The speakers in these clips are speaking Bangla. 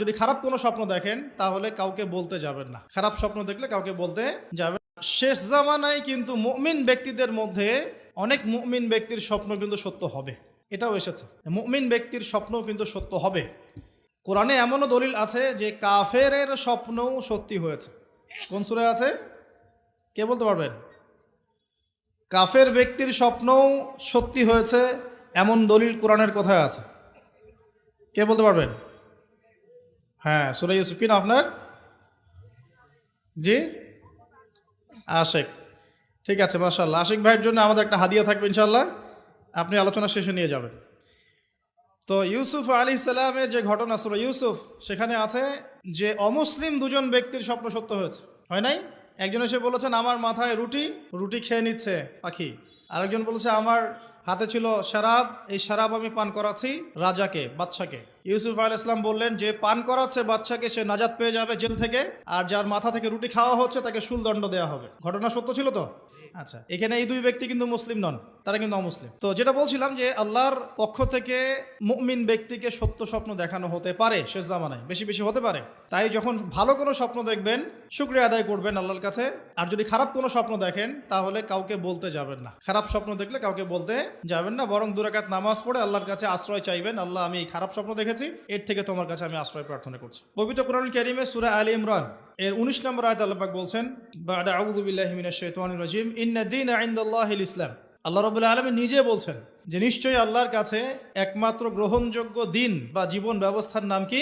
যদি খারাপ কোনো স্বপ্ন দেখেন তাহলে কাউকে বলতে যাবেন না। খারাপ স্বপ্ন দেখলে কাউকে বলতে যাবেন না। শেষ জামানায় কিন্তু মুমিন ব্যক্তিদের মধ্যে অনেক মুমিন ব্যক্তির স্বপ্ন কিন্তু সত্য হবে, এটাও এসেছে। মুমিন ব্যক্তির স্বপ্নও কিন্তু সত্য হবে। কোরআনে এমনও দলিল আছে যে কাফেরের স্বপ্নও সত্যি হয়েছে। কোন সূরায় আছে কে বলতে পারবেন? কাফের ব্যক্তির স্বপ্নও সত্যি হয়েছে এমন দলিল কোরআনের কোথায় আছে? কে বলতে পারবেন? হ্যাঁ, সূরা ইউসুফ। কিনা আপনার? জি, আশিক। ঠিক আছে, মাশাআল্লাহ। আশিক ভাইয়ের জন্য আমাদের একটা হাদিয়া থাকবে ইনশাআল্লাহ, আপনি আলোচনা শেষে নিয়ে যাবেন। তো ইউসুফ আলাইহিস সালামের যে ঘটনা সূরা ইউসুফ, সেখানে আছে যে অমুসলিম দুজন ব্যক্তির স্বপ্ন সত্য হয়েছে, হয় নাই? একজন এসে বলেছেন আমার মাথায় রুটি, রুটি খেয়ে নিচ্ছে পাখি। আরেকজন বলেছে আমার হাতে ছিল শরাব, এই শরাব আমি পান করাচ্ছি রাজাকে, বাদশাকে। ইউসুফ আলাইহিস সালাম বললেন যে পান করাচ্ছে বাদশাকে সে নাজাত পেয়ে যাবে জেল থেকে, আর যার মাথা থেকে রুটি খাওয়া হচ্ছে তাকে শুলদণ্ড দেওয়া হবে। ঘটনা সত্য ছিল তো? আচ্ছা, এখানে এই দুই ব্যক্তি কিন্তু মুসলিম নন, তারা কিন্তু অমুসলিম। তো যেটা বলছিলাম যে আল্লাহর পক্ষ থেকে মুমিন ব্যক্তিকে সত্য স্বপ্ন দেখানো হতে পারে শেষ জামানায়, বেশি বেশি হতে পারে। তাই যখন ভালো কোনো স্বপ্ন দেখবেন শুকরিয়া আদায় করবেন আল্লাহর কাছে। আর যদি খারাপ কোনো স্বপ্ন দেখেন তাহলে কাউকে বলতে যাবেন না। খারাপ স্বপ্ন দেখলে কাউকে বলতে যাবেন না, বরং 2 রাকাত নামাজ পড়ে আল্লাহর কাছে আশ্রয় চাইবেন। আল্লাহ, আমি এই খারাপ স্বপ্ন দেখেছি, এর থেকে তোমার কাছে আমি আশ্রয় প্রার্থনা করছি। পবিত্র কোরআনুল কারীমে সূরা আলে ইমরান এর 19 নম্বর আয়াতে আল্লাহ পাক বলছেন, বা'দা আউযু বিল্লাহি মিনাশ শাইতানির রাজিম, ইন্না দীনা ইনদাল্লাহিল ইসলাম। আল্লাহ রাব্বুল আলামিন নিজে বলছেন যে নিশ্চয়ই আল্লাহর কাছে একমাত্র গ্রহণযোগ্য দিন বা জীবন ব্যবস্থার নাম কি?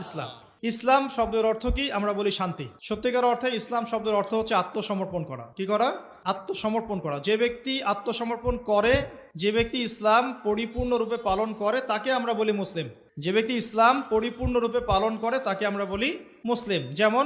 ইসলাম। ইসলাম শব্দের অর্থ কি? আমরা বলি শান্তি। সত্যিকার অর্থে ইসলাম শব্দের অর্থ হচ্ছে আত্মসমর্পণ করা। কি করা? আত্মসমর্পণ করা। যে ব্যক্তি আত্মসমর্পণ করে, যে ব্যক্তি ইসলাম পরিপূর্ণরূপে পালন করে, তাকে আমরা বলি মুসলিম। যে ব্যক্তি ইসলাম পরিপূর্ণরূপে পালন করে তাকে আমরা বলি মুসলিম। যেমন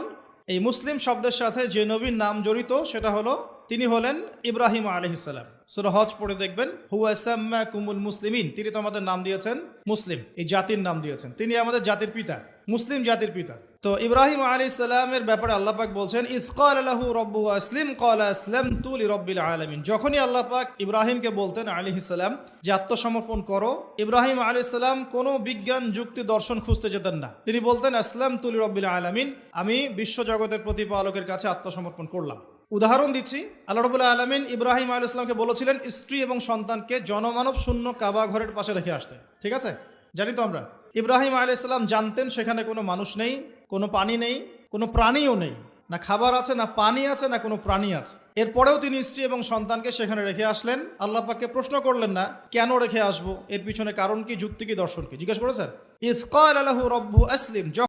এই মুসলিম শব্দের সাথে যে নবীর নাম জড়িত সেটা হলো, তিনি হলেন ইব্রাহিম আলাইহিস সালাম। সূরা হজ পড়ে দেখবেন, হুয়া সাম্মাকুমুল মুসলিমিন, তিনি তো আমাদের নাম দিয়েছেন মুসলিম, এই জাতির নাম দিয়েছেন। তিনি আমাদের জাতির পিতা, মুসলিম জাতির পিতা। তো ইব্রাহিম আলাইহিস সালামের ব্যাপারে আল্লাহ পাক বলছেন, ইয ক্বালা লাহু রাব্বুহু আসলিম ক্বালা আসলামতু লিরাব্বিল আলামিন। যখনই আল্লাহ পাক ইব্রাহিমকে বলতেন আলাইহিস সালাম যে আত্মসমর্পণ করো, ইব্রাহিম আলাইহিস সালাম কোনো বিজ্ঞান যুক্তি দর্শন খুঁজতে যেতেন না। তিনি বলতেন আসলামতু লিরাব্বিল আলামিন, আমি বিশ্বজগতের প্রতিপালকের কাছে আত্মসমর্পণ করলাম। উদাহরণ দিচ্ছি, আল্লাহ রাব্বুল আলামিন ইব্রাহিম আলাইহিস সালামকে বলেছিলেন স্ত্রী এবং সন্তানকে জনমানব শূন্য কাবা ঘরের পাশে রেখে আসতে। ঠিক আছে, জানি তো আমরা। ইব্রাহিম আলাইহিস সালাম জানতেন সেখানে কোনো মানুষ নেই, কোনো পানি নেই, কোনো প্রাণীও নেই, না খাবার আছে, না পানি আছে, না কোনো প্রাণী আছে। এরপরেও তিনি স্ত্রী এবং সন্তানকে সেখানে রেখে আসলেন। আল্লাহ পাককে প্রশ্ন করলেন না কেন রেখে আসবো, এর পিছনে কারণ কি, যুক্তি কি, দর্শন কি, জিজ্ঞেস করেছেন? ইয ক্বালা লাহু রাব্বুহু আসলিম,